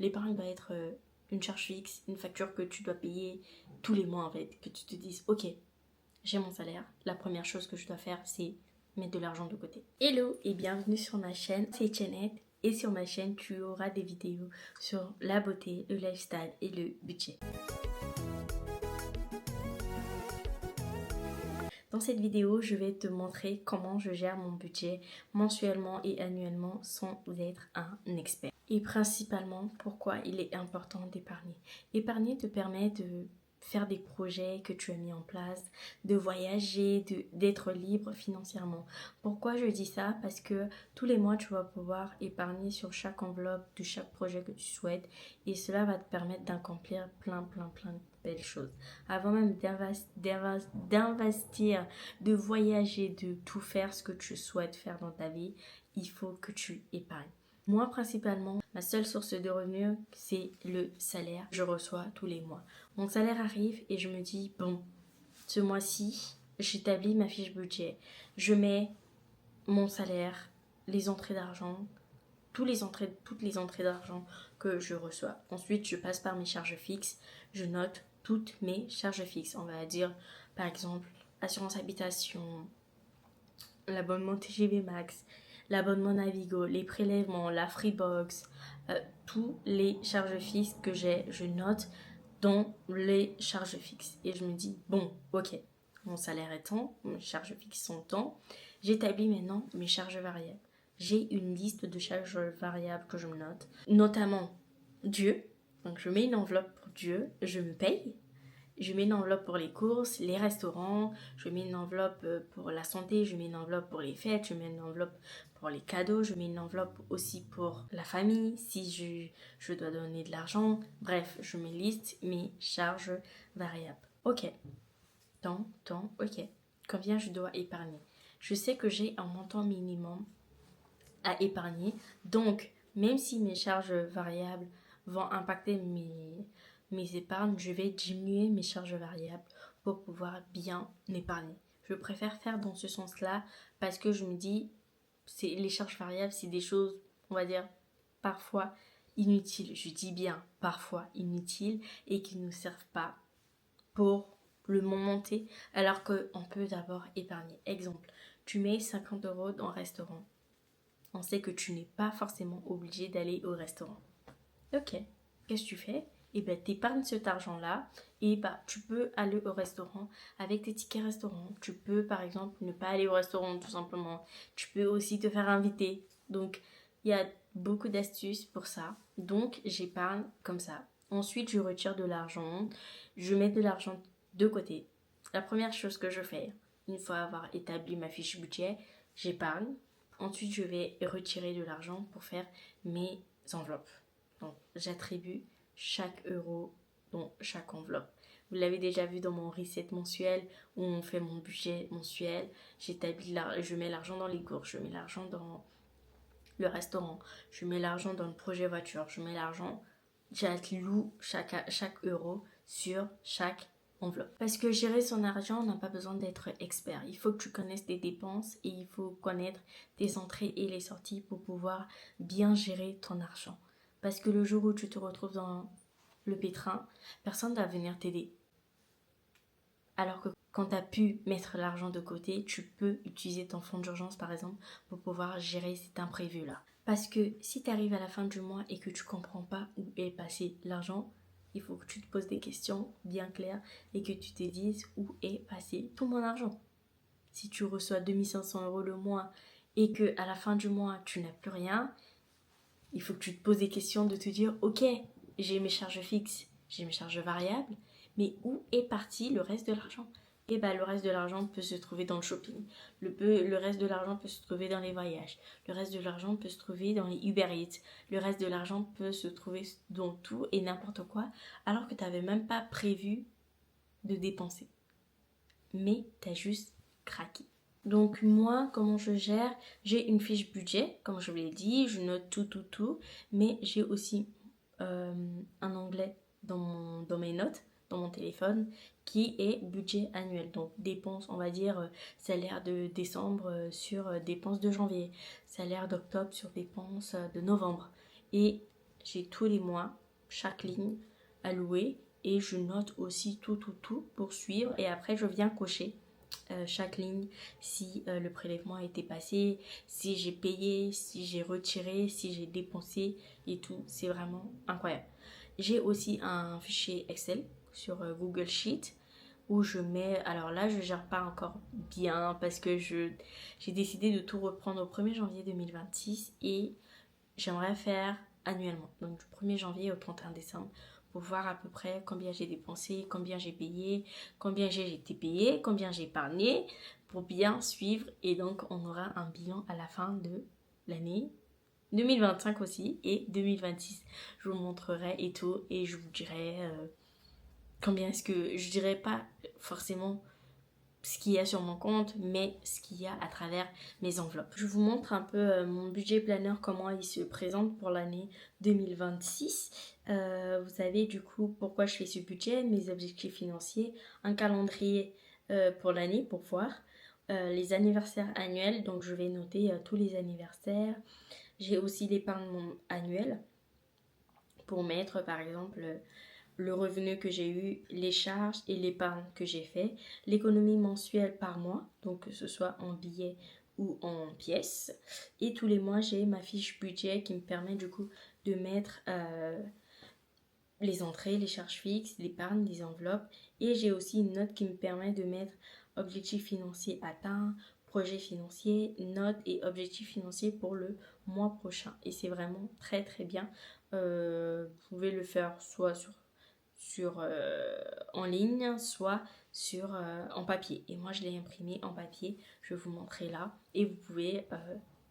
L'épargne doit être une charge fixe, une facture que tu dois payer tous les mois en fait. Que tu te dises, ok, j'ai mon salaire, la première chose que je dois faire, c'est mettre de l'argent de côté. Hello et bienvenue sur ma chaîne, c'est Tianette. Et sur ma chaîne, tu auras des vidéos sur la beauté, le lifestyle et le budget. Dans cette vidéo, je vais te montrer comment je gère mon budget mensuellement et annuellement sans être un expert. Et principalement, pourquoi il est important d'épargner. Épargner te permet de faire des projets que tu as mis en place, de voyager, d'être libre financièrement. Pourquoi je dis ça? Parce que tous les mois, tu vas pouvoir épargner sur chaque enveloppe de chaque projet que tu souhaites et cela va te permettre d'accomplir plein de belles choses. Avant même d'investir, de voyager, de tout faire ce que tu souhaites faire dans ta vie, il faut que tu épargnes. Moi, principalement, ma seule source de revenus, c'est le salaire que je reçois tous les mois. Mon salaire arrive et je me dis, bon, ce mois-ci, j'établis ma fiche budget. Je mets mon salaire, les entrées d'argent, toutes les entrées d'argent que je reçois. Ensuite, je passe par mes charges fixes. Je note toutes mes charges fixes. On va dire, par exemple, assurance habitation, l'abonnement TGV Max, l'abonnement Navigo, les prélèvements, la Freebox, tous les charges fixes que j'ai, je note dans les charges fixes. Et je me dis, bon, ok, mon salaire est tant, mes charges fixes sont tant. J'établis maintenant mes charges variables. J'ai une liste de charges variables que je me note, notamment Dieu. Donc je mets une enveloppe pour Dieu, je me paye. Je mets une enveloppe pour les courses, les restaurants, je mets une enveloppe pour la santé, je mets une enveloppe pour les fêtes, je mets une enveloppe pour les cadeaux, je mets une enveloppe aussi pour la famille, si je dois donner de l'argent. Bref, je me liste mes charges variables. Ok, tant, ok. Combien je dois épargner? Je sais que j'ai un montant minimum à épargner, donc même si mes charges variables vont impacter mes épargnes, je vais diminuer mes charges variables pour pouvoir bien épargner. Je préfère faire dans ce sens-là parce que je me dis, les charges variables, c'est des choses, on va dire, parfois inutiles. Je dis bien parfois inutiles et qui ne nous servent pas pour le moment T, alors qu'on peut d'abord épargner. Exemple, tu mets 50 € dans un restaurant. On sait que tu n'es pas forcément obligé d'aller au restaurant. Ok, qu'est-ce que tu fais? Eh bien, tu épargnes cet argent-là et tu peux aller au restaurant avec tes tickets restaurant. Tu peux, par exemple, ne pas aller au restaurant tout simplement. Tu peux aussi te faire inviter. Donc, il y a beaucoup d'astuces pour ça. Donc, j'épargne comme ça. Ensuite, je retire de l'argent. Je mets de l'argent de côté. La première chose que je fais, une fois avoir établi ma fiche budget, j'épargne. Ensuite, je vais retirer de l'argent pour faire mes enveloppes. Donc, j'attribue chaque euro dans chaque enveloppe. Vous l'avez déjà vu dans mon reset mensuel où on fait mon budget mensuel. Je mets l'argent dans les courses, je mets l'argent dans le restaurant, je mets l'argent dans le projet voiture, je mets l'argent, j'alloue chaque euro sur chaque enveloppe. Parce que gérer son argent, on n'a pas besoin d'être expert. Il faut que tu connaisses tes dépenses et il faut connaître tes entrées et les sorties pour pouvoir bien gérer ton argent. Parce que le jour où tu te retrouves dans le pétrin, personne ne va venir t'aider. Alors que quand tu as pu mettre l'argent de côté, tu peux utiliser ton fonds d'urgence par exemple pour pouvoir gérer cet imprévu-là. Parce que si tu arrives à la fin du mois et que tu ne comprends pas où est passé l'argent, il faut que tu te poses des questions bien claires et que tu te dises où est passé tout mon argent. Si tu reçois 2500 € le mois et que à la fin du mois tu n'as plus rien, il faut que tu te poses des questions de te dire ok, j'ai mes charges fixes, j'ai mes charges variables, mais où est parti le reste de l'argent? Et le reste de l'argent peut se trouver dans le shopping. Le reste de l'argent peut se trouver dans les voyages. Le reste de l'argent peut se trouver dans les Uber Eats. Le reste de l'argent peut se trouver dans tout et n'importe quoi, alors que tu n'avais même pas prévu de dépenser. Mais tu as juste craqué. Donc moi, comment je gère? J'ai une fiche budget, comme je vous l'ai dit, je note tout, mais j'ai aussi un onglet dans mes notes, dans mon téléphone, qui est budget annuel. Donc dépenses, on va dire salaire de décembre sur dépenses de janvier, salaire d'octobre sur dépenses de novembre. Et j'ai tous les mois chaque ligne allouée et je note aussi tout pour suivre et après je viens cocher chaque ligne si le prélèvement a été passé, si j'ai payé, si j'ai retiré, si j'ai dépensé et tout. C'est vraiment incroyable. J'ai aussi un fichier Excel sur Google Sheet où je mets, alors là je gère pas encore bien parce que j'ai décidé de tout reprendre au 1er janvier 2026 et j'aimerais faire annuellement, donc du 1er janvier au 31 décembre pour voir à peu près combien j'ai dépensé, combien j'ai payé, combien j'ai été payé, combien j'ai épargné pour bien suivre et donc on aura un bilan à la fin de l'année 2025 aussi et 2026. Je vous montrerai et tout et je vous dirai combien est-ce que, je dirais pas forcément ce qu'il y a sur mon compte, mais ce qu'il y a à travers mes enveloppes. Je vous montre un peu mon budget planner, comment il se présente pour l'année 2026. Vous savez du coup pourquoi je fais ce budget, mes objectifs financiers, un calendrier pour l'année pour voir. Les anniversaires annuels, donc je vais noter tous les anniversaires. J'ai aussi l'épargne annuelle pour mettre par exemple le revenu que j'ai eu, les charges et l'épargne que j'ai fait, l'économie mensuelle par mois, donc que ce soit en billets ou en pièces. Et tous les mois, j'ai ma fiche budget qui me permet du coup de mettre les entrées, les charges fixes, l'épargne, les enveloppes. Et j'ai aussi une note qui me permet de mettre objectifs financiers atteints, projet financier, notes et objectifs financiers pour le mois prochain. Et c'est vraiment très très bien. Vous pouvez le faire soit en ligne, soit en papier. Et moi, je l'ai imprimé en papier. Je vais vous montrer là. Et vous pouvez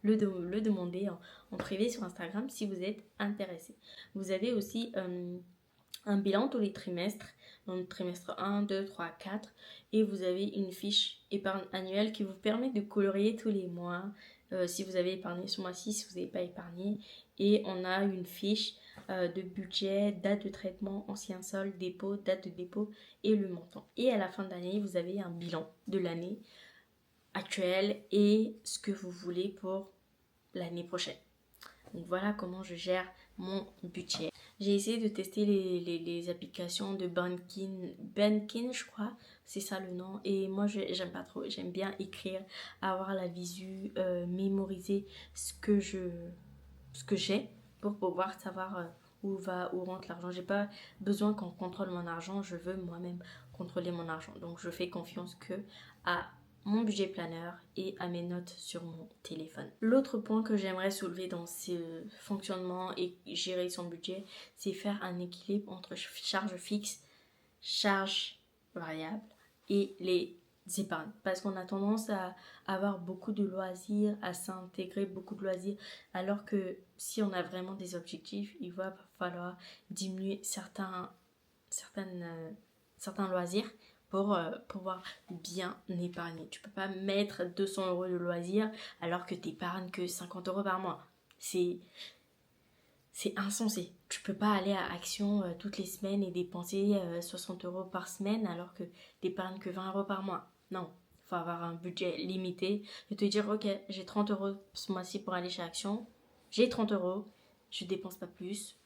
le demander en privé sur Instagram si vous êtes intéressé. Vous avez aussi un bilan tous les trimestres. Donc trimestre 1, 2, 3, 4. Et vous avez une fiche épargne annuelle qui vous permet de colorier tous les mois. Si vous avez épargné ce mois-ci, si vous n'avez pas épargné. Et on a une fiche de budget, date de traitement, ancien solde, dépôt, date de dépôt et le montant. Et à la fin de l'année, vous avez un bilan de l'année actuelle et ce que vous voulez pour l'année prochaine. Donc voilà comment je gère mon budget. J'ai essayé de tester les applications de Bankin, je crois, c'est ça le nom. Et moi, j'aime pas trop. J'aime bien écrire, avoir la visu, mémoriser ce que j'ai pour pouvoir savoir où rentre l'argent. J'ai pas besoin qu'on contrôle mon argent, je veux moi-même contrôler mon argent. Donc je fais confiance que à mon budget planner et à mes notes sur mon téléphone. L'autre point que j'aimerais soulever dans ce fonctionnement et gérer son budget, c'est faire un équilibre entre charges fixes, charges variables et les épargnes. Parce qu'on a tendance à avoir beaucoup de loisirs, à s'intégrer beaucoup de loisirs, alors que si on a vraiment des objectifs, il va falloir diminuer certains loisirs pour pouvoir bien épargner. Tu peux pas mettre 200 € de loisirs alors que tu épargnes que 50 € par mois. C'est insensé. Tu peux pas aller à Action toutes les semaines et dépenser 60 € par semaine alors que tu épargnes que 20 € par mois. Non, il faut avoir un budget limité et te dire ok, j'ai 30 € ce mois-ci pour aller chez Action. J'ai 30 €, je dépense pas plus.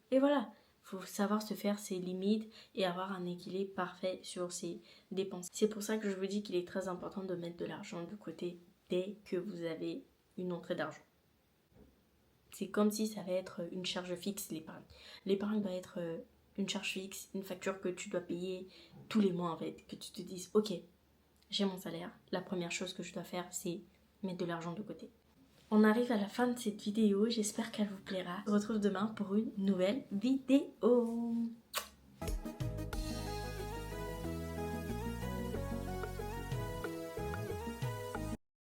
Et voilà. Il faut savoir se faire ses limites et avoir un équilibre parfait sur ses dépenses. C'est pour ça que je vous dis qu'il est très important de mettre de l'argent de côté dès que vous avez une entrée d'argent. C'est comme si ça va être une charge fixe, l'épargne. L'épargne doit être une charge fixe, une facture que tu dois payer tous les mois en fait. Que tu te dises, ok, j'ai mon salaire. La première chose que je dois faire, c'est mettre de l'argent de côté. On arrive à la fin de cette vidéo, j'espère qu'elle vous plaira. On se retrouve demain pour une nouvelle vidéo.